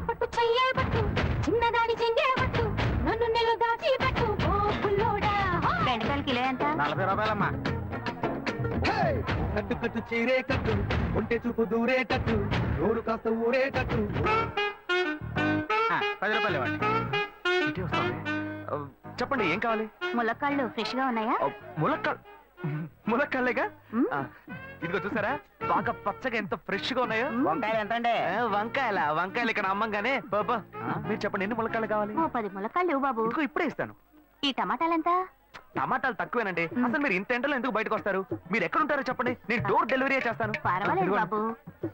పట్టు చెయ్యేబట్టు చిన్నదాని చెంగేబట్టు నన్ను నెల దాచి పట్టు ఓ పుల్లోడా. బెండకాయలు కిలో ఎంత? 40 రూపాయలమ్మా. కట్టు కట్టు చీరే కట్టు ఒంటె చూపు దూరేటట్టు నోరు కాస్త ఊరేటట్టు. 10 రూపాయలు ఇవ్వండి. ఇటే వస్తుంది. చెప్పండి ఏం కావాలి? ములక్కాళ్ళు ఫ్రెష్ గా ఉన్నాయా? ములక్కాళ్ళేగా. ఇదిగో చూసారా బాగా పచ్చగా ఎంత ఫ్రెష్ గా ఉన్నాయో. వంకాయలు ఎంత అండి? వంకాయలు ఇక్కడ అమ్మంగానే బాబా. మీరు చెప్పండి ఎన్ని ములక్కాళ్ళు కావాలి? ఓ 10 ములక్కాళ్ళు బాబు. ఇదిగో ఇప్పుడే ఇస్తాను. ఈ టమాటాలెంత? టమాటాలు తక్కువేనండి. అసలు మీరు ఇంత ఎండలో ఎందుకు బయటకు వస్తారు? మీరు ఎక్కడ ఉంటారో చెప్పండి, నేను డోర్ డెలివరీ చేస్తాను. పర్వాలేదు బాబు,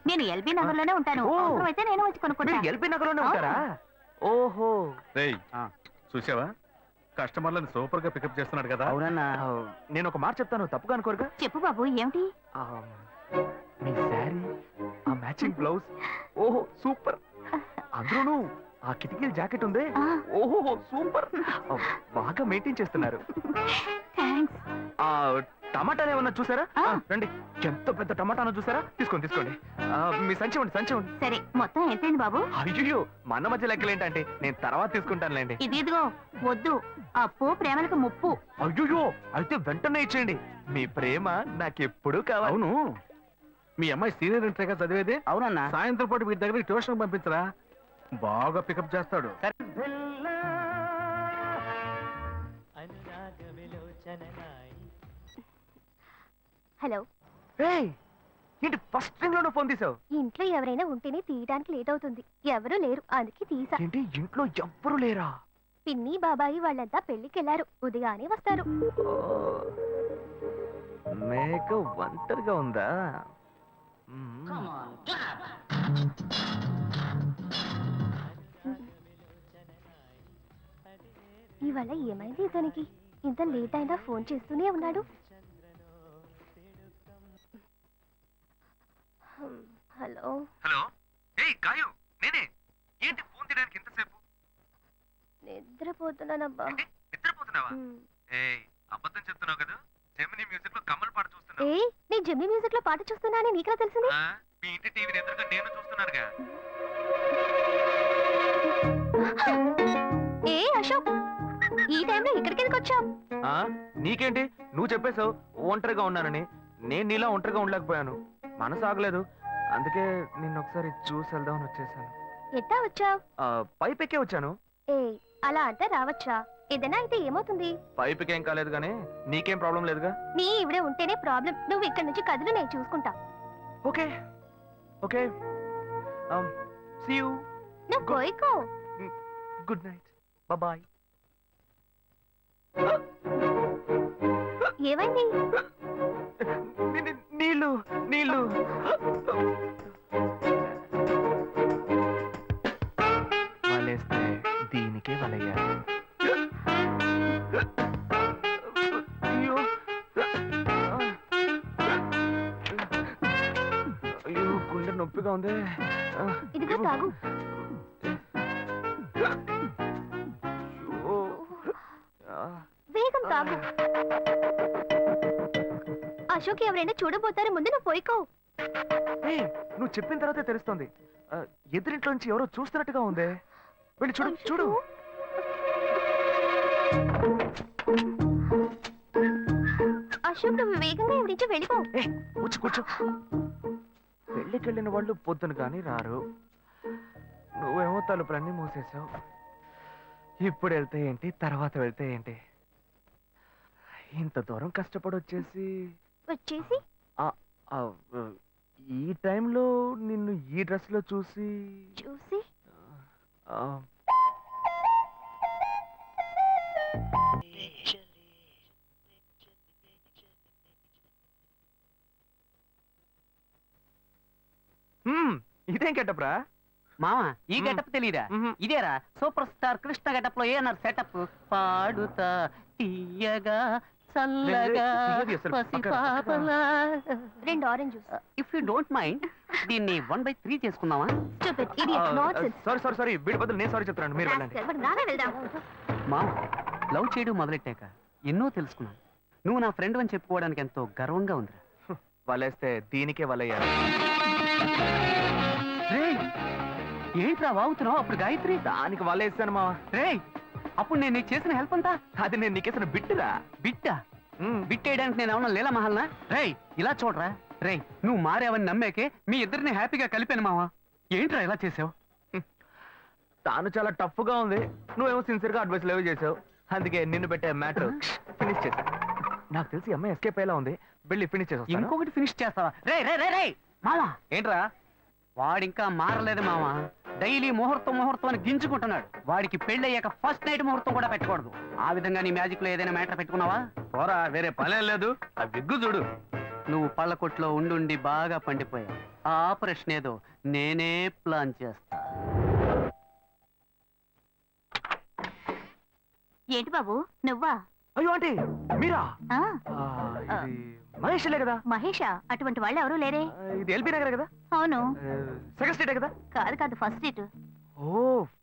నేను ఎల్బీ నగర్ లోనే ఉంటాను. అయితే నేను వచ్చి కొనుక్కుంటా. ఎల్బీ నగర్ లోనే ఉంటారా? ఓహో. చూసావా కస్టమర్లను సూపర్ గా పికప్ చేస్తున్నాడు కదా. అవునన్నా. నేను ఒక మాట చెప్తాను, తప్పుగా అనుకోరుగా? చెప్పు బాబు, ఏమిటి? మీ శారీ, ఆ మ్యాచింగ్ బ్లౌజ్, ఓహో సూపర్. అందులోనూ ఆ కిటికీల జాకెట్ ఉంది, ఓహో సూపర్. బాగా మెయింటైన్ చేస్తున్నారు. ఆ టమాటాలు ఏమన్నా చూసారా? రండి, ఎంత పెద్ద టమాటాను చూసారా? తీసుకోండి. మీ సంచి ఉండి. సరే, మొత్తం ఎంతైంది బాబు? అయ్యో మన మధ్య లెక్కలు ఏంటంటే నేను తర్వాత తీసుకుంటానులేండి. ఇదిగో వద్దు, అప్పు ప్రేమలకు ముప్పు. అయ్యో అయితే వెంటనే ఇచ్చేయండి. మీ ప్రేమ నాకెప్పుడు కావాలి. అవును, మీ అమ్మాయి సీనియర్ ఇంటర్ గా చదివేది. అవునన్నా. సాయంత్రం పాటు వీటి దగ్గర ట్యూషన్ పంపించరా, బాగా పికప్ చేస్తాడు. హలో. ఏంటి ఫస్ట్ రింగ్ లోనే ఫోన్ తీసావు? ఇంట్లో ఎవరైనా ఉంటేనే తీయడానికి లేట్ అవుతుంది. ఎవరూ లేరు, అందుకే తీసా. ఏంటి ఇంట్లో ఎవ్వరు లేరా? పిన్ని బాబాయి వాళ్ళంతా పెళ్లికెళ్లారు, ఉదయానే వస్తారు. మేక ఒంటరిగా ఉందా? ఇవాళ ఏమైంది ఇతనికి? ఇంత లేట్ అయినా ఫోన్ చేస్తూనే ఉన్నాడు. హలో. గాయు నేనే. ఏంటి ఫోన్ తీయడానికి ఎంతసేపు? నిద్రపోతున్నానబ్బా. నిద్రపోతున్నావా? అబద్ధం చెప్తున్నావు కదా. జెమినీ మ్యూజిక్ లో కమల్ పాట చూస్తున్నావు. నేను జెమినీ మ్యూజిక్ లో పాట చూస్తున్నానని నీకెలా తెలిసింది? మీ ఇంటి టీవీని ఎదురుగా నేను చూస్తున్నానుగా. అశోక్, ఈ టైంలో ఇక్కడికి ఎందుకు వచ్చావు? నీకేంటి, నువ్వు చెప్పేశావు ఒంటరిగా ఉన్నానని. నేను నీలా ఒంటరిగా ఉండలేకపోయాను, మనసు ఆగలేదు. అందుకే నిన్ను ఒకసారి చూసి వెళ్దామని వచ్చేసాను. ఎట్టా వచ్చావు? పైపెక్కే వచ్చాను. అలా అంటే రావచ్చా? ఏదైనా అయితే ఏమవుతుంది? పైపుకేం కాలేదు గానీ నీకేం ప్రాబ్లం లేదుగా. నీ ఇవిడే ఉంటేనే ప్రాబ్లం. నువ్వు ఇక్కడి నుంచి కదులు, నేను చూసుకుంటా. Okay okay. See you. నువ్వు కోయికో. Good night, bye. ఏమైంది? నీళ్ళు. వలేస్తే దీనికే వలయ్యారు. అయ్యో గుండె నొప్పిగా ఉంది. ఇదిగో తాగు. వేగం తాగు. అశోక్ ఎవరైనా చూడబోతారు, ముందు నువ్వు పోయికో. నువ్వు చెప్పిన తర్వాతే తెలుస్తోంది. ఎదురింట్లో నుంచి ఎవరో చూస్తున్నట్టుగా ఉంది. వెళ్ళి చూడు. అశోక్, నువ్వు వేగంగా ఎవరి నుంచి వెళ్ళిపో. కూర్చో. పెళ్ళికెళ్ళిన వాళ్ళు పొద్దున కానీ రారు. నువ్వేమో తలుపులన్నీ మూసేసావు. ఇప్పుడు వెళ్తే ఏంటి, తర్వాత వెళ్తే ఏంటి? ఇంత దూరం కష్టపడి వచ్చేసి ఈ టైంలో నిన్ను ఈ డ్రెస్ లో చూసి ఇదేం గెటప్రా మామ? ఈ గెటప్ తెలీదా? ఇదేరా సూపర్ స్టార్ కృష్ణ గెటప్ లో ఏనారు సెటప్. పాడుతా తీయగా చల్లగా పసిపాపలా. 2 orange juice. If you don't mind దీన్ని 1/3 చేసుకుందామా? సారీ వీడి బదులు నేను సారీ చెప్తున్నాను, మీరు వెళ్ళండి. మామ, లవ్ చేయడం మొదలెట్టాక ఎన్నో తెలుసుకున్నాను. నువ్వు నా ఫ్రెండ్ అని చెప్పుకోవడానికి ఎంతో గర్వంగా ఉందిరా. వలేస్తే దీనికే వలయ్యారు. ఏంట్రా వాగుతున్నావు? అప్పుడు గాయత్రి దానికి వల్ల వేస్తాను మావా. రేయ్, అప్పుడు నేను నీకు చేసిన హెల్ప్ అంతా అది నేను నీకేసిన బిట్టురా. బిట్టా? బిట్టేయడానికి నేను ఏమన్నా లీలా మహల్నా? రేయ్ ఇలా చూడరా. రేయ్, నువ్వు మారేవని నమ్మేకే మీ ఇద్దరిని హ్యాపీగా కలిపాను మావా. ఏంట్రా ఇలా చేసావు? తాను చాలా టఫ్ గా ఉంది, నువ్వేమో సిన్సియర్ గా అడ్వైస్ లేవు చేసావు. అందుకే నిన్ను పెట్టే మ్యాటర్ ఫినిష్ చేశా. నాకు తెలిసి అమ్మాయి ఎస్కేప్ అయ్యేలా ఉంది, వెళ్ళి ఫినిష్ చేస్తా. ఇంకొకటి ఫినిష్ చేస్తావా? రే రే రే రే మావా, ఏంట్రా? వాడింకా మారలేదు మావా. డైలీ ముహూర్తం అని గింజుకుంటున్నాడు. వాడికి పెళ్ళయ్యాక ఫస్ట్ నైట్ ముహూర్తం కూడా పెట్టకూడదు. ఆ విధంగా నీ మ్యాజిక్ లో ఏదైనా మ్యాటర్ పెట్టుకున్నావా? పోరా, వేరే పనే లేదు. ఆ విగ్గు చూడు. నువ్వు పళ్ళ కొట్లో ఉండుండి బాగా పండిపోయావు. ఆ ఆపరేషన్ ఏదో నేనే ప్లాన్ చేస్తా. ఏంటి బాబు నువ్వా? అయ్యో ఆంటీ, మీరా? ఆ, ఇది మహేష్లే కదా? మహేషా? అటువంటి వాళ్ళు ఎవరూ లేరే. ఇది ఎల్బీ నగర్ కదా? అవును. సెకండ్ స్ట్రీటే కదా? కాదు ఫస్ట్ సీట్. ఓ,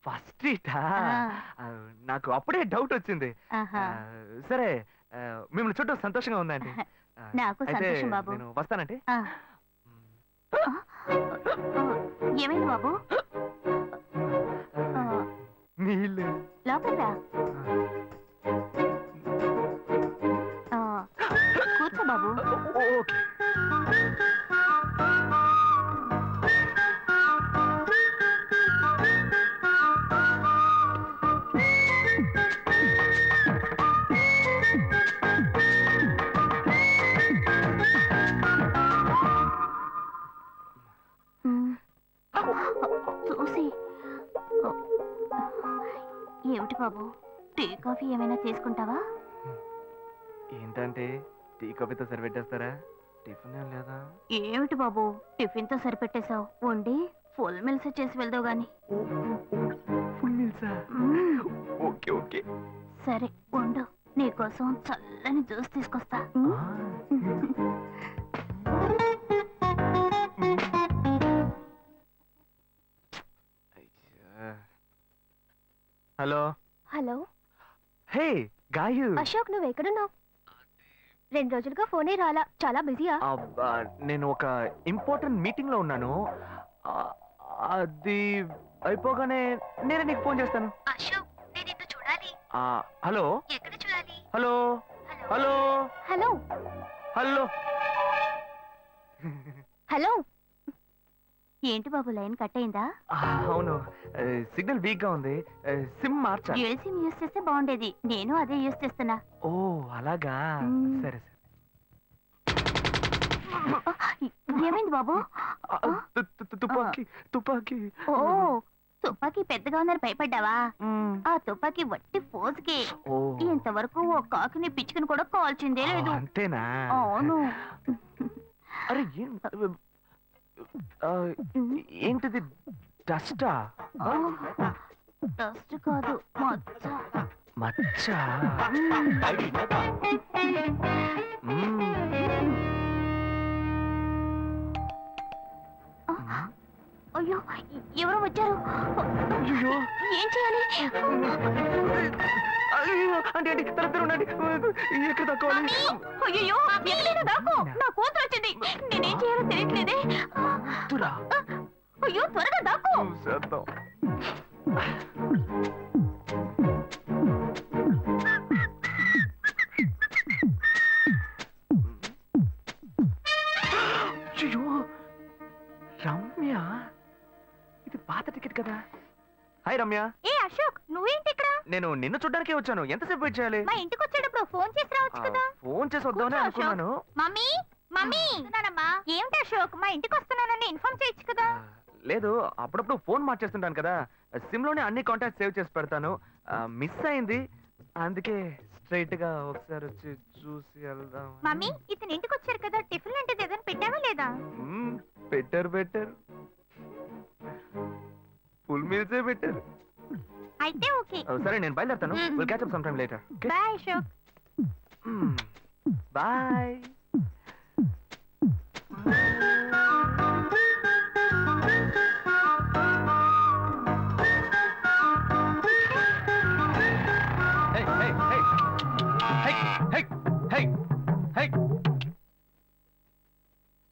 ఫస్ట్ స్ట్రీటా? నాకు అప్పుడే డౌట్ వచ్చింది. సరే, మిమ్మల్ని చుట్టూ సంతోషంగా ఉందండి. నాకు సంతోషం బాబు. నేను వస్తానంటే. ఏమైంది బాబు? నీళ్ళు. లోపలికి రా. కూర్చో బాబు. ఓకే. చూసి ఏమిటి బాబు, టీ కాఫీ ఏమైనా తీసుకుంటావా? ఏంటంటే టీ కాఫీతో సరిపెట్టేస్తారా? టిఫిన్ ఏం లేదా? ఏమిటి బాబు, టిఫిన్ తో సరిపెట్టేశావు. వండి ఫుల్ మిల్స్ చేసి వెళ్దావు గాని. ఫుల్ మీల్సా? Okay okay. సరే వండు, నీకోసం చల్లని జ్యూస్ తీసుకొస్తా. Hello. Hello. Hey Gayu. Ashok, నువ్వు ఎక్కడున్నావు? 2 రోజులుగా ఫోనే రాలా. చాలా బిజీయా? నేను ఒక ఇంపార్టెంట్ మీటింగ్ లో ఉన్నాను. అది అయిపోగానే నేనే నీకు ఫోన్ చేస్తాను. అశోక్, నేను నిన్ను చూడాలి. హలో. ఎక్కడ చూడాలి? Hello hello hello hello. Hello. ఏంటి బాబు, లైన్ కట్ అయిందా? అవును, సిగ్నల్ వీక్ గా ఉంది. సిమ్ మార్చా. డ్యూయల్ సిమ్ యూస్ చేస్తే బాగుండేది. నేను అదే యూస్ చేస్తున్నా. ఓ అలాగా. సరే సరే. ఏమైంది బాబు? తుపాకీ తుపాకీ. ఓ, తుపాకీ పెద్దగా ఉందని భయపడ్డావా? ఆ తుపాకీ వట్టి ఫోజుకే. ఇంతవరకు ఓ కాకిని పిచ్చుకుని కూడా కాల్చిందే లేదు. అంతేనా? అవును. అరే ఏంటిది? డస్టా? డస్ట్ కాదు, మచ్చ. మచ్చ? అయ్యో, ఎవరో వచ్చారు. అయ్యో, ఏం చేయాలి? అయ్యో అంటే తరతర ఉండండి. ఎక్కడ తక్కువాలి? అయ్యో, ఎక్కడైనా దాక్కో. నా కూతురు వచ్చింది. నేనేం చేయాలో తెలియట్లేదే. అయ్యో, త్వరగా దాక్కో. చేద్దాం. రమ్య, ఇది పాత టికెట్ కదా? హాయ్ రమ్య. ఏ అశోక్, నువ్వేంటి ఇక్కడ? నేను నిన్ను చూడ్డానికే వచ్చాను. ఎంతసేపు వెయిట్ చేయాలి? మా ఇంటికి వచ్చేటప్పుడు ఫోన్ చేసి రావచ్చు కదా. ఫోన్ చేసి వద్దామని అనుకున్నాను. మమ్మీ మమ్మీ, ఏమిటి అశోక్, మా ఇంటికి వస్తున్నానని ఇన్ఫార్మ్ చేయొచ్చు కదా. లేదు, అప్పుడప్పుడు ఫోన్ మార్చేస్తుంటాను కదా. సిమ్ లోనే అన్ని కాంటాక్ట్ సేవ్ చేసి పెడతాను. మిస్ అయింది, అందుకే స్ట్రైట్ గా ఒకసారి వచ్చి చూసి వెళ్దాం. మమ్మీ, ఇతను ఇంటికి వచ్చారు కదా, టిఫిన్ లాంటిది ఏదైనా పెట్టావా లేదా? బెటర్ బెటర్, ఫుల్ మీల్సే బెటర్. అయితే ఓకే. సరే, నేను బయలుదేరుతాను. Will catch up some time later. Bye Ashok. Bye.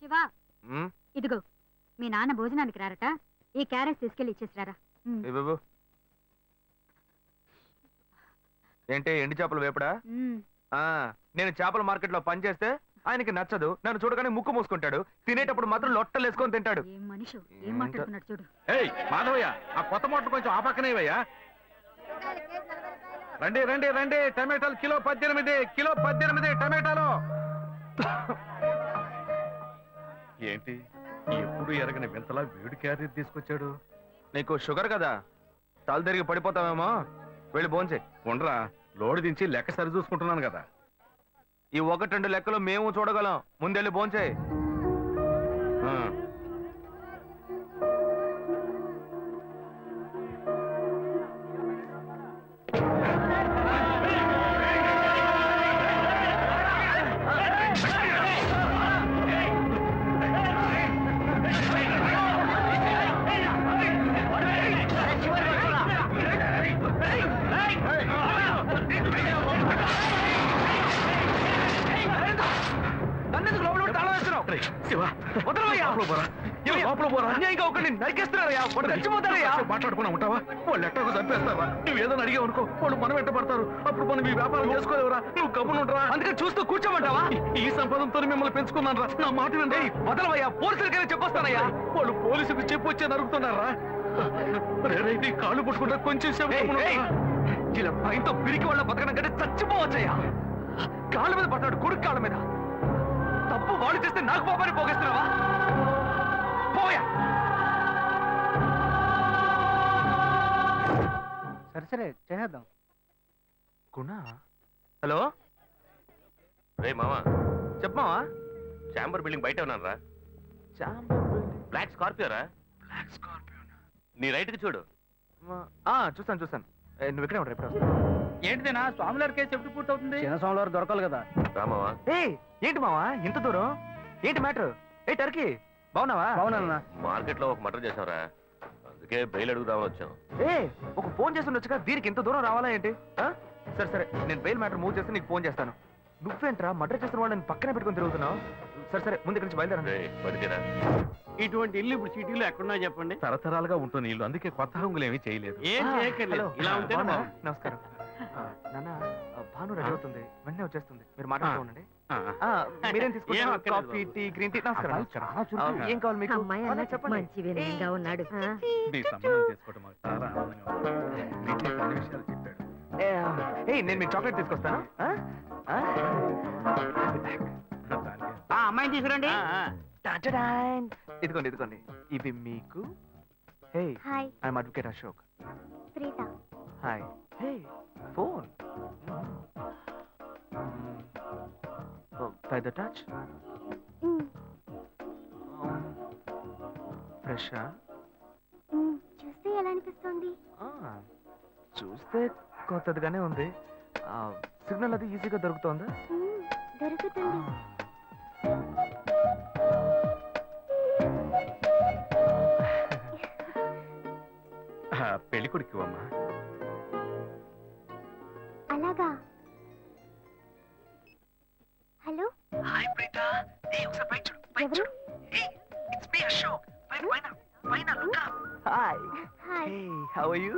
Shiva, ఇదిగో మీ నాన్న భోజనానికి రారట. ఈ క్యారెట్స్ తీసుకెళ్ళి ఇచ్చేసిరారా. ఏ బాబు ఏంటి ఎండి చేపలు వేపడా? నేను చేపల మార్కెట్ లో పనిచేస్తే ఆయనకి నచ్చదు, నన్ను చూడగానే ముక్కు మూసుకుంటాడు, తినేటప్పుడు మాత్రం లొట్టలు వేసుకొని తింటాడు. ఏం మనిషి ఏం మాట్లాడుతున్నాడు చూడు. ఏయ్ మాధవయ్య, ఆ కొత్త మోటార్ కొంచెం ఆ పక్కనేవయ్యా. రండి రండి రండి, టమాటాలు కిలో 18, కిలో 18 టమాటాలు. ఏంటి ఎప్పుడు ఎరగని వింతలా వేడి క్యారెట్ తీసుకొచ్చాడు? నీకు షుగర్ కదా, తల తిరిగి పడిపోతావేమో, వెళ్ళి భోంచే. ఉండరా, లోడు దించి లెక్క సరి చూసుకుంటున్నాను కదా. ఈ 1-2 లెక్కలు మేము చూడగలం, ముందెళ్ళి భోంచే. మాట్లాడుకున్నా ఉంటావా? వాళ్ళు ఎట్టకు చంపేస్తావా? నువ్వు ఏదైనా అడిగావు అనుకో, వాళ్ళు మనం వెంట పడతారు. అప్పుడు మనం ఈ వ్యాపారం చేసుకోలేవరా? నువ్వు గమ్మునుంటరా? అందుకని చూస్తూ కూర్చోమంటావా? ఈ సంపాదనతో మిమ్మల్ని పెంచుకున్నాను రా. నా మాట వినండి. వదలవయ్యా, పోలీసులకైనా చెప్పొస్తానయ్యా. వాళ్ళు పోలీసులకు చెప్పొచ్చే నరుగుతున్నారా? నీ కాళ్ళు పుట్టుకుంటా కొంచెం సేపు గమ్మునుండరా? ఇలా భయంతో పిరికి వాళ్ళ బతకడం కంటే చచ్చిపోవచ్చయ్యా. కాళ్ళ మీద పడ్డాడు, కొడుకు కాళ్ళ మీద. తప్పు వాళ్ళు చేస్తే నాకు పాపాన్ని పోగేస్తున్నావా? పోయా. సరే చేద్దాం. గుణ, హలో రే మామా, చెప్పమావా? చాంబర్ బిల్డింగ్ బయట ఉన్నాను రా. బ్లాక్ స్కార్పియో రా. Black Scorpio. నీ రైట్ కి చూడు. చూస్తాను. నువ్వు ఇక్కడే ఉంటావు, ఎప్పుడు వస్తావు? ఏంటిదేనా స్వామివారి కేసు ఎప్పుడు పూర్తవుతుంది? చిన్న స్వామివారు దొరకాలి కదా. రా మావా. ఏంటి మావా ఇంత దూరం? ఏంటి మ్యాటర్? ఏ టర్కీ, బాగున్నావా? బాగున్నా. మార్కెట్ లో ఒక మర్డర్ చేసావురా, అందుకే బెయిల్ అడుగుదామని వచ్చాం. ఒక ఫోన్ చేసి ఉండొచ్చుగా, దీనికి ఇంత దూరం రావాలా ఏంటి? సరే నేను బెయిల్ మ్యాటర్ మూవ్ చేస్తే నీకు ఫోన్ చేస్తాను. నువ్వేంట్రా మర్డర్ చేసిన వాళ్ళని పక్కనే పెట్టుకొని తిరుగుతున్నావు? సరే ముందు ఇక్కడి నుంచి బయలుదేరండి. బతికేరా? ఇటువంటి ఇల్లు ఇప్పుడు సిటీలో ఎక్కడున్నా చెప్పండి. తరతరాలుగా ఉంటుంది ఇల్లు, అందుకే కొత్త హంగులు ఏమీ చేయలేదు. ఏం చేయక్కర్లేదు, ఇలా ఉంటే నమస్కారం. నాన్న, భాను రెడీ అవుతుంది, వెంటనే వచ్చేస్తుంది, మీరు మాట్లాడుకోండి. మీరేం తీసుకుంటారు? Coffee, tea, green tea? నమస్కారం. ఏం కావాలి మీకు? అమ్మాయి అన్నట్టు మంచి వినయంగా ఉన్నాడు. నీ సంబంధం చేసుకోవడం మాకు చాలా ఆనందంగా ఉంది. నీకు కొన్ని విషయాలు చెప్పాడు. నేను మీకు చాక్లెట్ తీసుకొస్తాను. అమ్మాయిని తీసుకురండి. ఇదిగోండి ఇవి మీకు. Hey, hi, I'm advocate Ashok. Preetha. Hi. Hey, phone. By the touch? ఫ్రెషా? చూస్తే ఎలా అనిపిస్తుంది? చూస్తే కొత్తదిగానే ఉంది. సిగ్నల్ అది ఈజీగా దొరుకుతోందా? దొరుకుతుంది. పెళ్లి కొడుకు అమ్మా. అలాగా. Hello, hi Preetha. ఒకసారి బయట చూడు, బయట ఎవరు? చూడు. It's me Ashok. పైన look up. Hi. Hi. Hey, how are you?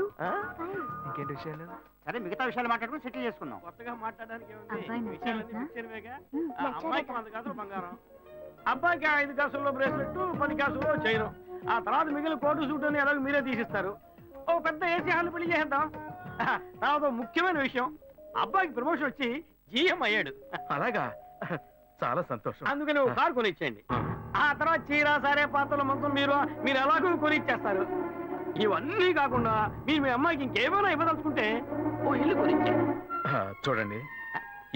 Fine. ఇంకేంటి విషయాలు? సరే మిగతా విషయాలు మాట్లాడుకుని సెటిల్ చేసుకుందాం. కొత్తగా మాట్లాడడానికి ఏముంది? అబ్బాయి విషయాలన్నీ నచ్చాడా? ముఖ్యమేగా. నచ్చాడట. అమ్మాయికి 100 కాసులు బంగారం, అబ్బాయికి 5 కాసుల్లో బ్రేస్లెట్, 10 కాసుల్లో చైను. ఆ తర్వాత మిగిలిన కోటు సూట్ అని ఎలాగో మీరే తీసిస్తారు. ఓ పెద్ద ఏసీ హాల్ పెళ్లి చేద్దాం. తర్వాత ముఖ్యమైన విషయం, అబ్బాయికి ప్రమోషన్ వచ్చి జీఎం అయ్యాడు. అలాగా, చాలా సంతోషం. అందుకని ఓ కారు కొనిచ్చేయండి. ఆ తర్వాత చీర, సారే, పాత్రలు మొత్తం మీరు ఎలాగో కొనిచ్చేస్తారు. ఇవన్నీ కాకుండా మీరు మీ అమ్మాయికి ఇంకేమైనా ఇవ్వదలుచుకుంటే ఓ ఇల్లు కొనిచ్చేయండి. చూడండి,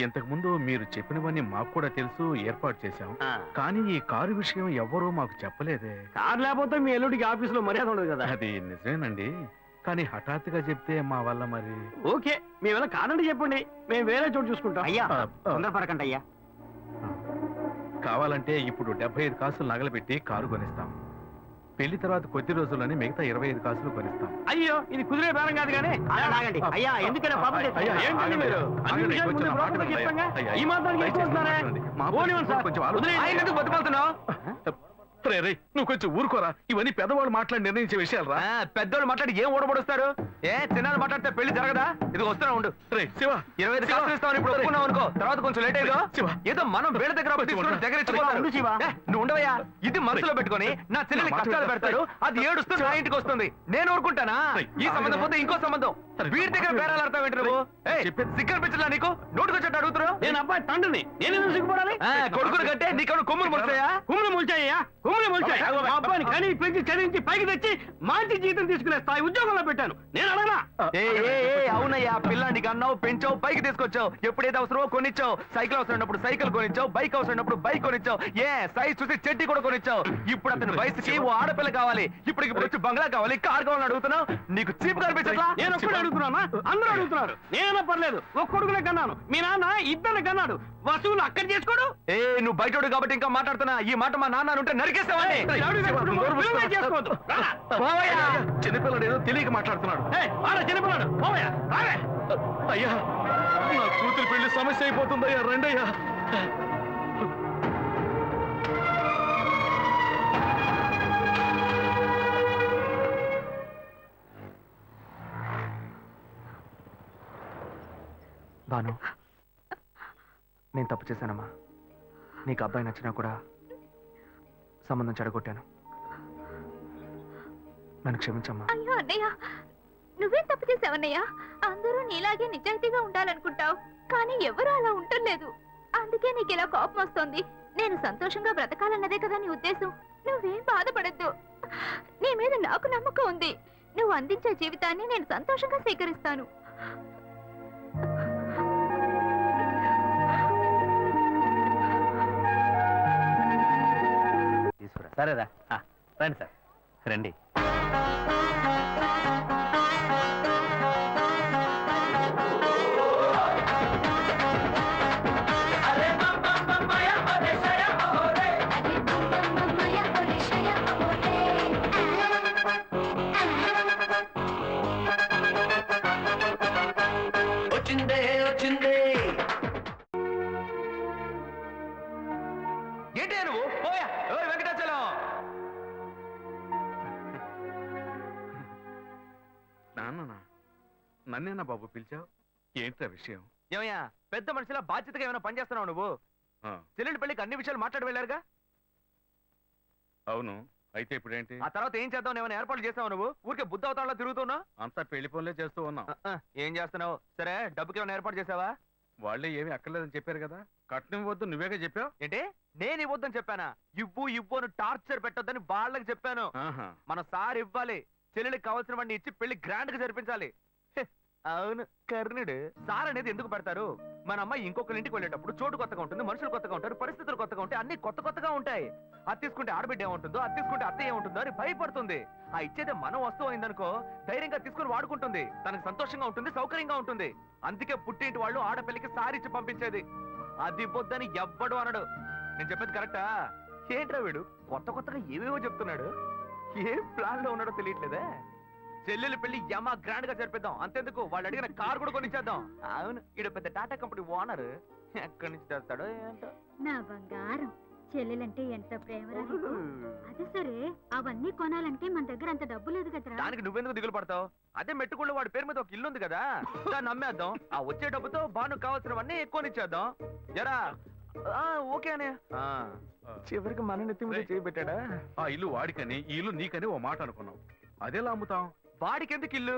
ఇంతకు ముందు మీరు చెప్పినవన్నీ మాకు కూడా తెలుసు, ఏర్పాటు చేశాం. కానీ ఈ కారు విషయం ఎవ్వరూ మాకు చెప్పలేదే. కారు లేకపోతే మీ ఎల్లుడికి ఆఫీసులో మర్యాద ఉండదు కదా. అది నిజమేనండి, కానీ హఠాత్తుగా చెప్తే మా వల్ల మరి. ఓకే, మీ వల్ల కాదండి చెప్పండి, మేము వేరే చోటు చూసుకుంటాం. అయ్యా తొందరపడకండి అయ్యా. కావాలంటే ఇప్పుడు 75 కాసులు నగలబెట్టి కారు కొనిస్తాం. పెళ్లి తర్వాత కొద్ది రోజుల్లోనే మిగతా 25 కాసులు కొనిస్తాం. అయ్యో, ఇది కుదిరే బేరం కాదు కానీ. ఆగండి అయ్యా, ఎందుకైనా పాపం అయ్యా, ఏంటండి ఆగండి. మీరు? అన్ని ఆగండి, విషయాలు కొంచెం ముందు మాట బ్రోకర్కి వినండి. చెప్తాంగా? అయ్యా, ఈ మాత్రానికి దయచేసి ఎక్కువ వస్తున్నారా? మాట్లాడండి. మా పోనివ్వండి సార్. కొంచెం ఆలోచించండి. వదిలేయండి. ఎందుకు బతుకుతున్నావు? రే రే నువ్వు కొంచెం ఊరుకోరా, ఇవన్నీ పెద్దవాళ్ళు మాట్లాడి నిర్ణయించే విషయాలు రా. పెద్దోళ్ళు మాట్లాడి ఏం ఓడబడుస్తారు? చిన్నాళ్ళు మాట్లాడితే పెళ్లి జరగదా? ఇది వస్తున్నా ఉండు. రే శివ, 25 కాసులు ఇస్తామని ఇప్పుడు ఒప్పుకున్నావు అనుకో, తర్వాత కొంచెం లేట్ అయ్యో శివ. ఏదో మనం వేళ దగ్గర దగ్గర ఉండు శివ. నువ్వు ఉండవయ్యా. ఇది మనసులో పెట్టుకొని నా చెల్లెలి కష్టాలు పెడతారు, అది ఏడుస్తూ నా ఇంటికి వస్తుంది, నేను ఊరుకుంటానా? ఈ సంబంధం పోతే ఇంకో సంబంధం. వీడి దగ్గర బేరాలు ఆడతావేంటి నువ్వు? సిగ్గర్ పిచ్చలా నీకు? నోటుకొచ్చేట్టు అడుగుతున్నావు? నేను అబ్బాయి తండ్రిని, నేను ఎందుకు సిగ్గుపడాలి? కొడుకులు కంటే నీకు కొమ్ములు మొలుస్తాయా? కుమ్ములు మొలిచాయ్యా, కుమ్ములు మొలిచాయి. మా అబ్బాయిని కని పెంచి చదివించి పైకి తెచ్చి మంచి జీతం తీసుకునే స్థాయి ఉద్యోగంలో పెట్టాను. నేను అడగలా. అవునయ్యా, పిల్లానికి అన్నావు, పెంచావు, పైకి తీసుకొచ్చావు. ఎప్పుడైతే అవసరమో కొనిచ్చావు. సైకిల్ అవసరం ఉన్నప్పుడు సైకిల్ కొనిచ్చావు, బైక్ అవసరం ఉన్నప్పుడు బైక్ కొనిచ్చావు. సైజ్ చూసి చెడ్డి కూడా కొనిచ్చావు. ఇప్పుడు అతని వయసుకి ఓ ఆడపిల్ల కావాలి, ఇప్పుడు వచ్చి బంగ్లా కావాలి, కార్ కావాలని అడుగుతున్నావు. నీకు చీప్ కనిపించట్లా? నేను ఒక్కడే అడుగుతున్నా, అందరూ అడుగుతున్నారు. నేనైనా పర్లేదు, ఒక్క కొడుకునే కన్నాను, మీ నాన్న ఇద్దరు కన్నాడు. వసూలు అక్కడ చేసుకోడు. నువ్వు బయటోడు కాబట్టి ఇంకా మాట్లాడుతున్నా. ఈ మాట మా నాన్న ఉంటే నరికేస్తావని. చేసుకోవద్దు. చిన్నపిల్లడు ఏదో తెలియక మాట్లాడుతున్నాడు. చిన్నపిల్లాడు పోవయ్యా, రావే. అయ్యా నా కూతురు పెళ్లి సమస్య అయిపోతుందయ్యా, రండయ్యా. బాను, నేను తప్పు చేశానమ్మా. నీకు అబ్బాయి నచ్చినా కూడా సంబంధం చెడగొట్టాను. నన్ను క్షమించమ్మా. అయ్యో అన్నయ్య, నువ్వేం తప్పు చేసావన్నయ్య? అందరూ నీలాగే నిజాయితీగా ఉండాలనుకుంటావు, కానీ ఎవరు అలా ఉండలేదు. అందుకే నీకు ఇలా కోపం వస్తుంది. నేను సంతోషంగా బ్రతకాలన్నదే కదా నీ ఉద్దేశం. నువ్వేం బాధపడద్దు, నీ మీద నాకు నమ్మకం ఉంది. నువ్వు అందించే జీవితాన్ని నేను సంతోషంగా స్వీకరిస్తాను. సరేరా, రండి సార్, రండి. ఏంటి నువ్వు? పోయా. వెంకటాచలం, నన్నేనా బాబు పిలిచావు? ఏంట్రా విషయం? ఏమయ్యా, పెద్ద మనిషిలా బాధ్యతగా ఏమైనా పనిచేస్తున్నావు నువ్వు? చెల్లెలి పెళ్లికి అన్ని విషయాలు మాట్లాడి వెళ్ళారుగా? అవును, అయితే ఇప్పుడేంటి? ఆ తర్వాత ఏం చేద్దాం? ఏమైనా ఏర్పాట్లు చేస్తావు నువ్వు? ఊరికే బుద్ధ అవతారంలో తిరుగుతున్నావు. అంతా పెళ్లి పనులే చేస్తూ ఉన్నాం. ఏం చేస్తున్నావు? సరే, డబ్బుకి ఏమైనా ఏర్పాటు చేసావా? వాళ్ళే ఏమీ అక్కర్లేదని చెప్పారు కదా. కట్నం ఇవ్వద్దు నువ్వేగా చెప్పావు. ఏంటి, నేను ఇవ్వద్దని చెప్పానా? ఇవ్వు అని టార్చర్ పెట్టొద్దని వాళ్ళకి చెప్పాను. మన సార్ ఇవ్వాలి. చెల్లెలికి కావాల్సిన వాడిని ఇచ్చి పెళ్లి గ్రాండ్ గా జరిపించాలి. అవును, కర్ణుడు. సార్ అనేది ఎందుకు పెడతారు? మన అమ్మాయి ఇంకొకరి ఇంటికి వెళ్ళేటప్పుడు చోటు కొత్తగా ఉంటుంది, మనుషులు కొత్తగా ఉంటారు, పరిస్థితులు కొత్తగా ఉంటాయి, అన్ని కొత్తగా ఉంటాయి. అది తీసుకుంటే ఆడబిడ్డ ఏముంటుందో, అది తీసుకుంటే అత్త ఏముంటుందో అని భయపడుతుంది. ఆ ఇచ్చేదే మనం వస్తువు అయిందనుకో, ధైర్యంగా తీసుకుని వాడుకుంటుంది, తనకు సంతోషంగా ఉంటుంది, సౌకర్యంగా ఉంటుంది. అందుకే పుట్టింటి వాళ్ళు ఆడపిల్లకి సారిచ్చి పంపించేది. అది ఇవ్వొద్దని ఎవ్వడు అనడు. నేను చెప్పేది కరెక్టా? ఏంట్రా వీడు కొత్తగా ఏవేవో చెప్తున్నాడు. ఏం ప్లాన్ లో ఉన్నాడో తెలియట్లేదే. చెల్లెలు పెళ్లి యమా గ్రాండ్ గా జరిపిద్దాం. అంతెందుకు, వాళ్ళు అడిగిన కార్ కూడా కొనిచ్చేద్దాం. అవును, ఈడ పెద్ద టాటా కంపెనీ ఓనర్. ఎక్కడి నుంచి తెస్తాడో ఏంటో. నా బంగారం, చెల్లెలంటే ఎంత ప్రేమ. అదే సరే, అవన్నీ కొనాలంటే మన దగ్గర అంత డబ్బు లేదు కదరా. దానికి నువ్వెందుకు దిగులు పడతావు? అదే మెట్టుకుళ్ళు వాడి పేరు మీద ఒక ఇల్లు ఉంది కదా, దాన్ని అమ్మేద్దాం. ఆ వచ్చే డబ్బుతో బాను కావాల్సినవన్నీ ఎక్కువనిచ్చేద్దాం. ఎరా? ఓకే అనే. చివరికి మన నెత్తి మీద చేయబెట్టాడా? ఆ ఇల్లు వాడికని, ఈ ఇల్లు నీకని ఓ మాట అనుకున్నాం. అదేలా అమ్ముతాం? వాడికి ఎందుకు ఇల్లు?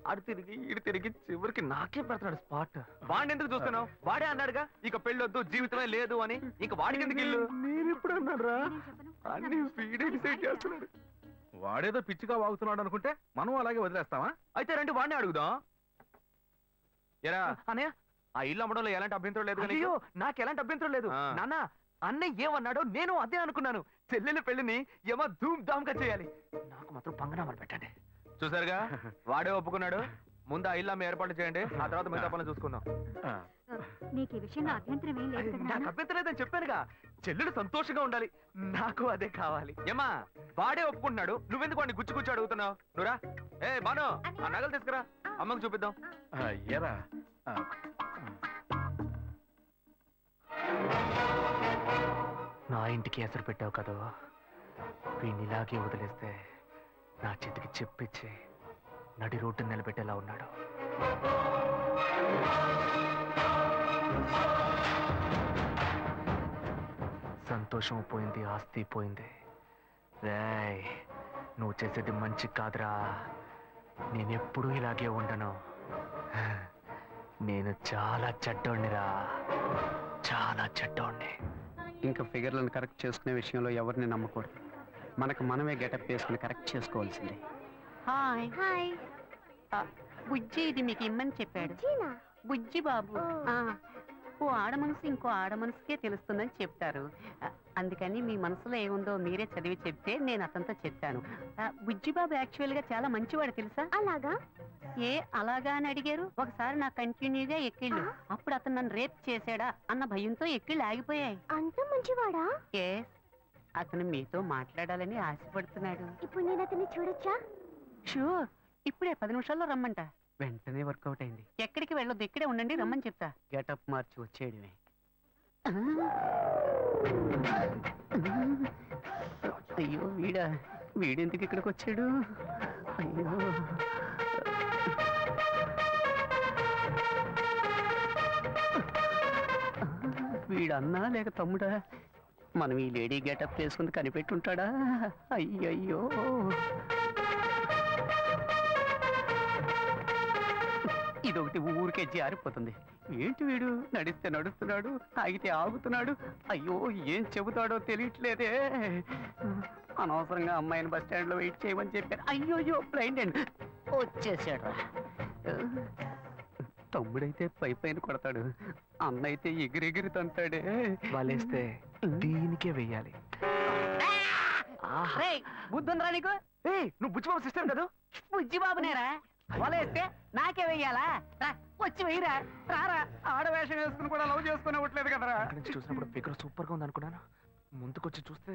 అడు తిరిగి ఇడు తిరిగి చివరికి నాకే పెడతాడు స్పాట్. వాడిని ఎందుకు చూస్తున్నావు? వాడే అన్నాడుగా ఇక పెళ్ళొద్దు, జీవితమే లేదు అని. ఇంక వాడికి ఎందుకు ఇల్లు? నేను ఇప్పుడు అన్నారా? అన్ని వీడే డిసైడ్ చేస్తున్నాడు. వాడేదో పిచ్చిగా వాగుతున్నాడు అనుకుంటే మనం అలాగే వదిలేస్తావా? అయితే రండి వాడిని అడుగుదాం. ఎరా అనే, ఆ ఇల్లు అమ్మడంలో ఎలాంటి అభ్యంతరం లేదు. అయ్యో, నాకు ఎలాంటి అభ్యంతరం లేదు నాన్న. అన్నయ్య ఏమన్నాడో నేను అదే అనుకున్నాను. చెల్లెల పెళ్లిని ఏమో ధూమ్ ధామ్ గా చేయాలి. నాకు మాత్రం పంగనామాలు పెట్టండి. చూసారుగా, వాడే ఒప్పుకున్నాడు. ముందు ఆ ఇల్లు ఏర్పాటు చేయండి, ఆ తర్వాత మిగతా పనులు చూసుకుందాం. నీకు ఈ విషయంలో అభ్యంతరం ఏం లేదు కదా? నాకు అభ్యంతరం లేదని చెప్పానుగా. చెల్లెలు సంతోషంగా ఉండాలి, నాకు అదే కావాలి. ఏమా, వాడే ఒప్పుకుంటున్నాడు, నువ్వెందుకు వాడిని గుచ్చి అడుగుతున్నావు? నువ్వురా. బాను, ఆ నగలు తీసుకురా, అమ్మకు చూపిద్దాం. ఏరా, నా ఇంటికి ఎసరు పెట్టావు కదా, వీడిని ఇలాగే వదిలేస్తే నా చేతికి చెప్పిచ్చి నడి రోడ్డు నిలబెట్టేలా ఉన్నాడు. సంతోషం పోయింది, ఆస్తి పోయింది. రేయ్, నువ్వు చేసేది మంచి కాదురా. నేనెప్పుడూ ఇలాగే ఉండను. నేను చాలా చెడ్డోణ్ణిరా, చాలా చెడ్డోణ్ణి. ఇంకా ఫిగర్లను కరెక్ట్ చేసుకునే విషయంలో ఎవరిని నమ్మకూడదు. మనకు మనమే గెటప్ వేసుకుని కరెక్ట్ చేసుకోవాల్సిందే. హాయ్ హాయ్ బుజ్జి, ఇది మీకు ఇమ్మని చెప్పాడు చీనా బుజ్జి బాబు. ఓ ఆడ మనసు ఇంకో ఆడ మనసుకే తెలుస్తుందని చెప్తారు. అందుకని మీ మనసులో ఏముందో మీరే చదివి చెప్తే నేను అతనితో చెప్పాను. బుజ్జి బాబు యాక్చువల్ గా చాలా మంచివాడు తెలుసా? అలాగా ఏ అలాగా అని అడిగారు. ఒకసారి నా కంటిన్యూగా ఎక్కిళ్ళు, అప్పుడు అతను నన్ను రేప్ చేశాడా అన్న భయంతో ఎక్కిళ్ళు ఆగిపోయాయి. అంత మంచివాడా? ఏ అతను మీతో మాట్లాడాలని ఆశపడుతున్నాడు. ఇప్పుడు నేను అతన్ని చూడొచ్చా? షూర్, ఇప్పుడే 10 నిమిషాల్లో రమ్మంట. వెంటనే వర్కౌట్ అయింది. ఎక్కడికి వెళ్ళొద్దు, ఇక్కడే ఉండండి, రమ్మని చెప్తా. గెటప్ మార్చి వచ్చేయడమే. అయ్యో వీడెందుకు ఇక్కడికి వచ్చాడు? అయ్యో వీడన్నా లేక తమ్ముడా? మనం ఈ లేడీ గెటప్ వేసుకుని కనిపెట్టుంటాడా? అయ్యయ్యో ఇదొకటి ఊరికే జారిపోతుంది. ఏంటి వీడు నడిస్తే నడుస్తున్నాడు, ఆగితే ఆగుతున్నాడు. అయ్యో ఏం చెబుతాడో తెలియట్లేదే. అనవసరంగా అమ్మాయిని బస్ స్టాండ్ లో వెయిట్ చేయమని చెప్పారు. అయ్యోయ్యో బ్లైండ్ అండ్ వచ్చేసాడు. తమ్ముడైతే పైన కొడతాడు, అన్న అయితే ఎగిరెగిరి తంతాడే. వాళ్ళేస్తే దీనికే వెయ్యాలి. బుద్ధుందిరా నీకు? నువ్వు బుచ్చిబాబు సిస్టర్ కదా? బుజ్జి బాబునేరా? వలేస్తే నాకే వెయ్యాలా? వచ్చి వెయ్యరా, రారా. ఆడవేషం వేసుకుని కూడా లవ్ చేసుకుని ఇవ్వట్లేదు కదరా. అక్కడి నుంచి చూసినప్పుడు ఫిగర్ సూపర్ గా ఉంది అనుకున్నాను. ముందుకొచ్చి చూస్తే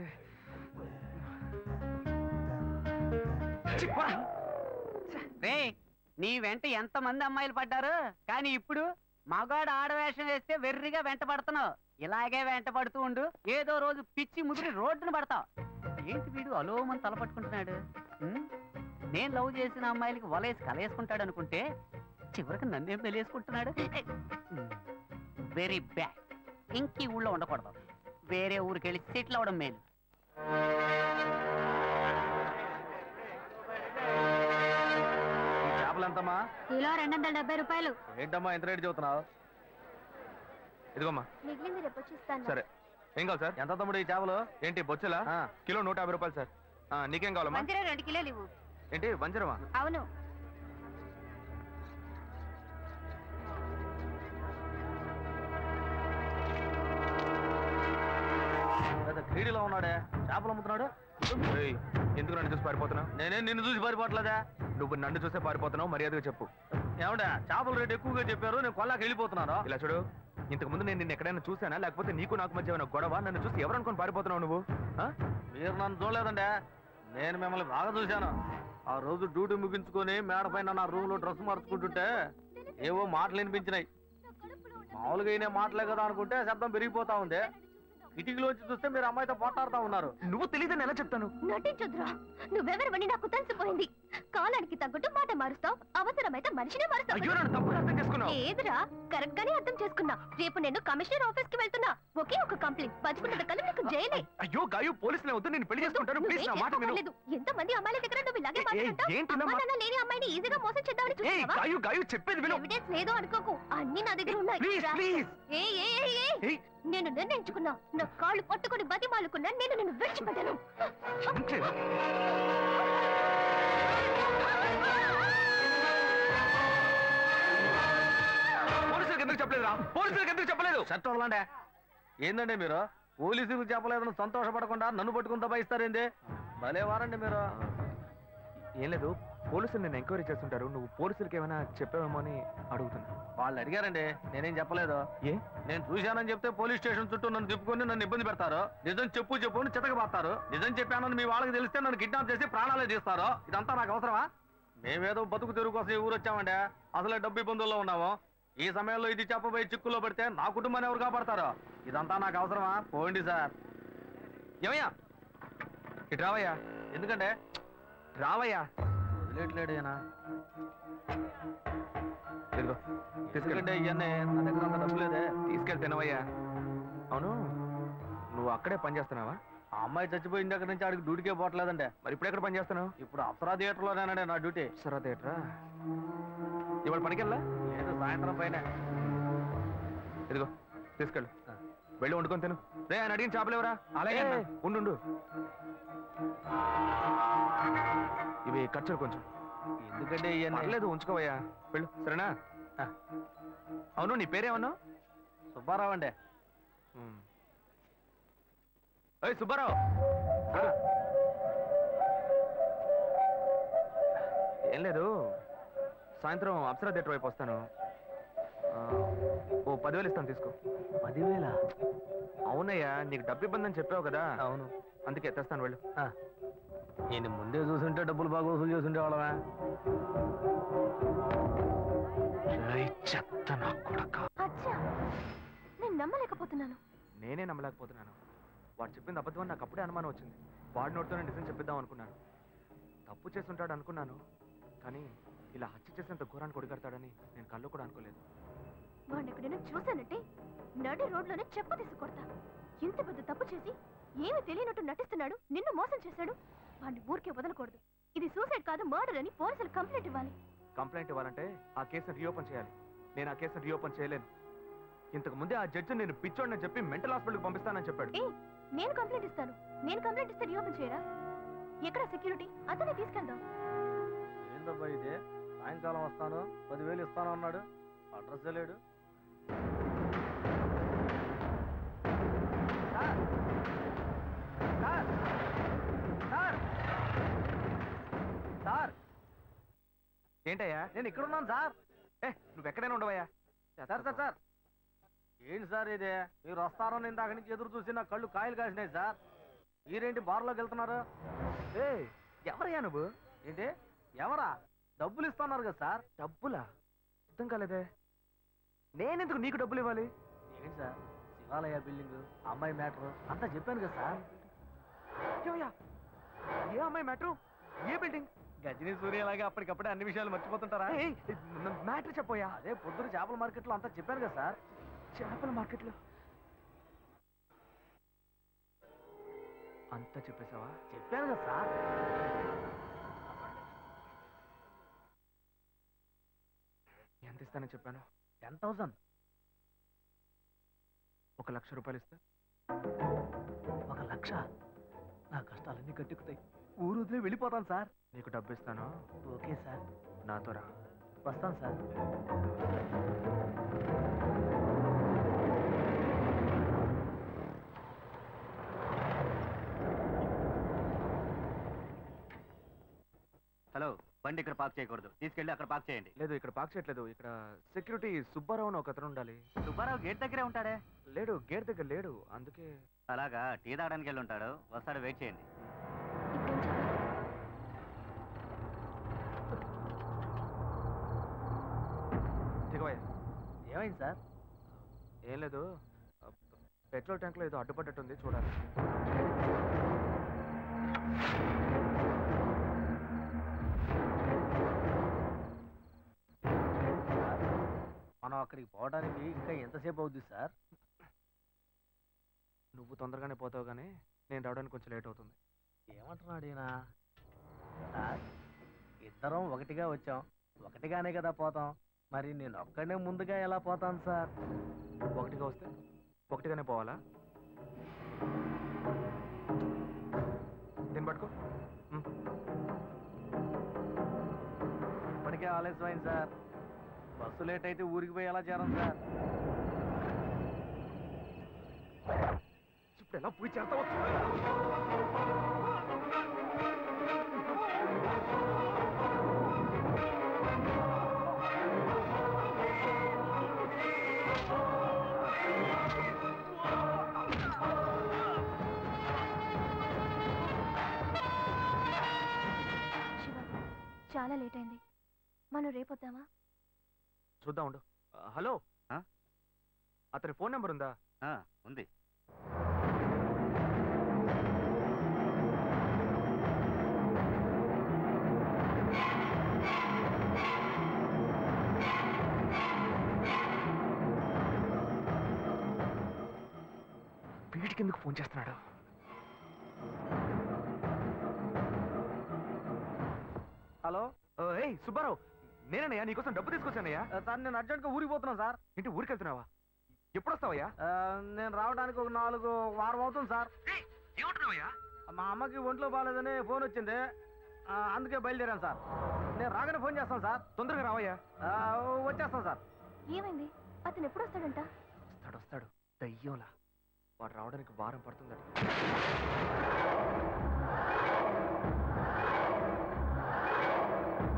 రే, నీ వెంట ఎంత మంది అమ్మాయిలు పడ్డారు, కానీ ఇప్పుడు మగాడు ఆడవేషం వేస్తే వెర్రిగా వెంట పడుతున్నావు. ఇలాగే వెంట పడుతూ ఉండు, ఏదో రోజు పిచ్చి ముదిరి రోడ్డును పడతావు. ఏంటి వీడు అలోమని తలపట్టుకుంటున్నాడు? నేను లవ్ చేసిన అమ్మాయిలకి వలేసి కలేసుకుంటాడు అనుకుంటే చివరికి నన్నేం తెలియసుకుంటున్నాడు. Very bad. ఇంక ఈ ఊళ్ళో ఉండకూడదు, వేరే ఊరికి వెళ్ళి సెటిల్ అవడం మేలు. చేపలంతమ్మా? కిలో 270 రూపాయలు. ఏంటమ్మా ఎంత రేటు చెబుతున్నావు? ఇదిగోమ్మా. మిగిలింది రేపు వచ్చిస్తాను. సరే, ఏం కావాలి సార్? ఎంత తమ్ముడు ఈ చేపలు? ఏంటి బొచ్చెలా? కిలో 150 రూపాయలు సార్. నీకేం కావాలమ్మా? 2 కిలోలు ఇవ్వు. ఏంటి వంజరమా? అవును. క్రీడలో ఉన్నాడే, చేపలు అమ్ముతున్నాడు. ఎందుకు నన్ను చూసి పారిపోతున్నావు? నేనేం నిన్ను చూసి పారిపోవట్లేదా? నువ్వు నన్ను చూసే పారిపోతున్నావు, మర్యాదగా చెప్పు. ఏమంటా చేపల రేటు ఎక్కువగా చెప్పారు, నేను కొల్లాకి వెళ్ళిపోతున్నాను. ఇలా చూడు, ఇంతకు ముందు నేను నిన్ను ఎక్కడైనా చూసానా, లేకపోతే నీకు నాకు మధ్య ఏమైనా గొడవ? నన్ను చూసి ఎవరు అనుకుని పారిపోతున్నావు నువ్వు? మీరు నన్ను చూడలేదండి, నేను మిమ్మల్ని బాగా చూశాను. ఆ రోజు డ్యూటీ ముగించుకొని మేడ పైన నా రూమ్ లో డ్రెస్ మార్చుకుంటుంటే ఏవో మాటలు వినిపించినాయి. మామూలుగా అయినా మాటలే కదా అనుకుంటే శబ్దం పెరిగిపోతా ఉంది. కిటికీలోంచి చూస్తే మీరు అమ్మాయితో పోట్లాడుతూ ఉన్నారు. నువ్వు తెలియదని ఎలా చెప్తాను? నటించొద్దురా, నువ్వెవరివని నాకు తెలిసిపోయింది. కాలానికి తగ్గట్టు మాట మారుస్తావు, అవసరమైతే మనిషినే మారుస్తావు. అయ్యో, నన్ను తప్పుగా అర్థం చేసుకున్నావు. ఏదిరా, కరెక్ట్ గానే అర్థం చేసుకున్నా. రేపు నేను కమిషనర్ ఆఫీస్ కి వెళ్తున్నా. ఒకే ఒక కంప్లైంట్, 10 కల్లా నీకు జైలే. అయ్యో గాయు, పోలీసులే వద్దు, నేను పెళ్లి చేసుకుంటాను. ప్లీజ్ నా మాట విను. ఎంత మంది అమ్మాయిల దగ్గర నువ్వు ఇలాగే ఏంటి మాట్లాడుతావు? లేని అమ్మాయిని ఈజీగా మోసం చేద్దామని చూస్తావా? గాయు గాయు చెప్పేది విను. ఎవిడెన్స్ లేదు అనుకోకు, అన్ని నా దగ్గర ఉన్నాయి. Please please. ఏయ్, నేను నిర్ణయించుకున్నా. నా కాళ్ళు పట్టుకుని బతిమాలుకున్నా, నేను నిన్ను విడిచిపెట్టను. పోలీసులకు ఎందుకు చెప్పలేదురా? పోలీసులకు ఎందుకు చెప్పలేదు? చట్టం వదలండి. ఏందండి మీరు పోలీసులకు చెప్పలేదని సంతోషపడకుండా నన్ను పట్టుకుని దబాయిస్తారేంది? భలే వారండి మీరు. ఏం లేదు, పోలీసులు నేను ఎంక్వైరీ చేస్తుంటారు. నువ్వు పోలీసులకి ఏమైనా చెప్పావేమో అని అడుగుతున్నా. వాళ్ళు అడిగారండి, నేనేం చెప్పలేదు. ఏ? నేను చూశానని చెప్తే పోలీస్ స్టేషన్ చుట్టూ నన్ను తిప్పుకొని నన్ను ఇబ్బంది పెడతారు. నిజం చెప్పు చెప్పు అని చితకబాస్తారు. నిజం చెప్పానని మీ వాళ్ళకి తెలిస్తే నన్ను కిడ్నాప్ చేసి ప్రాణాలే తీస్తారు. ఇదంతా నాకు అవసరమా? మేమేదో బతుకు తెరుగు కోసం ఈ ఊరు వచ్చామండి. అసలే డబ్బు ఇబ్బందుల్లో ఉన్నాము. ఈ సమయంలో ఇది చెప్పబోయి చిక్కుల్లో పడితే నా కుటుంబాన్ని ఎవరు కాపాడతారు? ఇదంతా నాకు అవసరమా? పోండి సార్. ఏమయ్యా ఇటు రావయ్యా. ఎందుకంటే రావయ్యా. వదిలేట్లేడు ఈయన. ఇదిగో ఎందుకంటే ఇవన్నీ నా దగ్గర అంత డబ్బు లేదే. తీసుకెళ్ళి తినవయ్యా. అవును నువ్వు అక్కడే పని చేస్తున్నావా? ఆ అమ్మాయి చచ్చిపోయిన దగ్గర నుంచి ఆడికి డ్యూటీకే పోవట్లేదంటే. మరి ఇప్పుడు ఎక్కడ పని చేస్తున్నావు? ఇప్పుడు అప్సరా థియేటర్లోనేనండి నా డ్యూటీ. సరే థియేటరా. ఇవాళ పనికెళ్ళా? లేదు, సాయంత్రం పైన. ఇదిగో తీసుకెళ్ళు. వెళ్ళి వండుకొని తిను. రే ఆయన అడిగిన చేపలు ఎవరా? అలాగే అన్న. ఉండు. ఇవి ఖర్చులు కొంచెం. ఎందుకంటే ఇవన్నీ పర్లేదు ఉంచుకోవయ్యా. వెళ్ళు సరేనా? అవును నీ పేరేమన్నావు? సుబ్బారావు అండి. ఏయ్ సుబ్బారావు. ఏం లేదు, సాయంత్రం అప్సరా థియేటర్ వైపు వస్తాను. ఓ 10,000 ఇస్తాను తీసుకో. 10,000? అవునయ్యా, నీకు డబ్బు ఇబ్బంది అని చెప్పావు కదా. అవును. అందుకే తెస్తాను వెళ్ళు. నేను ముందే చూసుంటే డబ్బులు బాగా వసూలు చేస్తుంటే వాళ్ళమే. చెత్త నా కొడక. అచ్చా, నేను నమ్మలేకపోతున్నాను. నేనే నమ్మలేకపోతున్నాను. వాడు చెప్పింది అబద్ధం అని నాకు అప్పుడే అనుమానం వచ్చింది. వాడి నోటితోనే నిజం చెప్పిద్దాం అనుకున్నాను. తప్పు చేస్తుంటాడు అనుకున్నాను, కానీ ఇలా హత్య చేసేంత ఘోరాన్ని కొడిగడతాడని నేను కళ్ళు కూడా అనుకోలేదు. వాడిని ఎక్కడైనా చూశానంటే నడి రోడ్లోనే చెప్ప తీసుకొడతా. ఇంత పెద్ద తప్పు చేసి ఏమీ తెలియనట్టు నటిస్తున్నాడు, నిన్ను మోసం చేశాడు. వాడిని ఊరికే వదలకూడదు. ఇది సూసైడ్ కాదు, మర్డర్ అని పోలీసులు కంప్లైంట్ ఇవ్వాలి. కంప్లైంట్ ఇవ్వాలంటే ఆ కేసును రీఓపెన్ చేయాలి. నేను ఆ కేసును రీఓపెన్ చేయలేను. ఇంతకు ముందే ఆ జడ్జి నేను పిచ్చోడిని చెప్పి మెంటల్ హాస్పిటల్కి పంపిస్తానని చెప్పాడు. నేను కంప్లైంట్ ఇస్తాను. నేను కంప్లైంట్ ఇస్తే రీఓపెన్ చేయరా? ఎక్కడ సెక్యూరిటీ? అతనే తీసుకెళ్దాం. ఏందబ్బా ఇది? సాయంకాలం వస్తాను 10,000 ఇస్తాను అన్నాడు, అడ్రస్ లేడు. సార్ ఏంటయ్యా? నేను ఇక్కడ ఉన్నాను సార్. నువ్వు ఎక్కడైనా ఉండవయ్యా. సార్ ఏంటి సార్ ఇది? మీరు వస్తారని ఇందాక నుంచి ఎదురు చూసి నా కళ్ళు కాయలు కాసినాయి సార్. మీరేంటి బార్లోకి వెళ్తున్నారు? ఎవరయ్యా నువ్వు? ఏంటి ఎవరా? డబ్బులు ఇస్తున్నారు కదా సార్. డబ్బులా? అర్థం కాలేదే. నేనెందుకు నీకు డబ్బులు ఇవ్వాలి? ఏంటి సార్, శివాలయ బిల్డింగ్, అమ్మాయి మ్యాటర్ అంతా చెప్పాను కదా సార్. ఏమయ్యా? ఏ అమ్మాయి మ్యాటర్? ఏ బిల్డింగ్? గజనీ సూర్య లాగా అప్పటికప్పుడే అన్ని విషయాలు మర్చిపోతుంటారా? మ్యాటర్ చెప్పోయా. అదే పొద్దున చేపల మార్కెట్లో అంతా చెప్పాను కదా సార్. చేపల మార్కెట్లో అంతా చెప్పేశావా? చెప్పాను కదా సార్. ఎంత ఇస్తానని చెప్పాను? 10,000. 1,00,000 రూపాయలు ఇస్తా. 1,00,000? నా కష్టాలన్నీ గట్టెక్కుతాయి. ఊరు వదిలే వెళ్ళిపోతాను సార్. నీకు డబ్బు ఇస్తాను, ఓకే సార్. నాతో రా. వస్తాను సార్. హలో, బండి ఇక్కడ పార్క్ చేయకూడదు, తీసుకెళ్ళి అక్కడ పార్క్ చేయండి. లేదు, ఇక్కడ పార్క్ చేయట్లేదు. ఇక్కడ సెక్యూరిటీ సుబ్బారావు అని ఒక అతను ఉండాలి. సుబ్బారావు గేట్ దగ్గరే ఉంటాడే. లేడు, గేట్ దగ్గర లేడు. అందుకే. అలాగా, టీ తాగడానికి వెళ్ళి ఉంటాడు, వస్తాడు, వెయిట్ చేయండి. దిగవయ్యా. ఏమైంది సార్? ఏం లేదు, పెట్రోల్ ట్యాంక్ లో ఏదో అడ్డుపడ్డట్టుంది, చూడాలి. మనం అక్కడికి పోవడానికి ఇంకా ఎంతసేపు అవుద్ది సార్? నువ్వు తొందరగానే పోతావు, కానీ నేను రావడానికి కొంచెం లేట్ అవుతుంది. ఏమంటున్నాడు ఈయన? సార్, ఇద్దరం ఒకటిగా వచ్చాం, ఒకటిగానే కదా పోతాం. మరి నేను ఒక్కడే ముందుగా ఎలా పోతాను సార్? ఒకటిగా వస్తే ఒకటిగానే పోవాలా? దీన్ని పట్టుకో. ఇప్పటికే ఆలస్యమైంది సార్. బస్సు లేట్ అయితే ఊరికి పోయి ఎలా చేరం సార్? ఇప్పుడు ఎలా పోయి చేస్తావు? చాలా లేట్ అయింది, మనం రేపొద్దామా? చూద్దాం, ఉండు. హలో, అతని ఫోన్ నెంబర్ ఉందా? ఉంది. ఇంటికెందుకు ఫోన్ చేస్తున్నాడు? హలో ఏయ్ సుబ్బారావు, నేనయ్యా నీకోసం డబ్బు తీసుకొచ్చానయ్యా. సార్ నేను అర్జెంట్గా ఊరికి పోతున్నాను సార్. ఇంటి ఊరికి వెళ్తున్నావా? ఎప్పుడు వస్తావయ్యా? నేను రావడానికి ఒక 4 వారం అవుతుంది సార్. ఏమంటున్నావయ్యా? మా అమ్మకి ఒంట్లో బాగాలేదని ఫోన్ వచ్చింది, అందుకే బయలుదేరాను సార్. నేను రాగానే ఫోన్ చేస్తాను సార్. తొందరగా రావయ్యా. వచ్చేస్తాను సార్. ఏమైంది? అతను ఎప్పుడు వస్తాడంట? వస్తాడు దయ్యంలా. వాడు రావడానికి వారం పడుతుందట.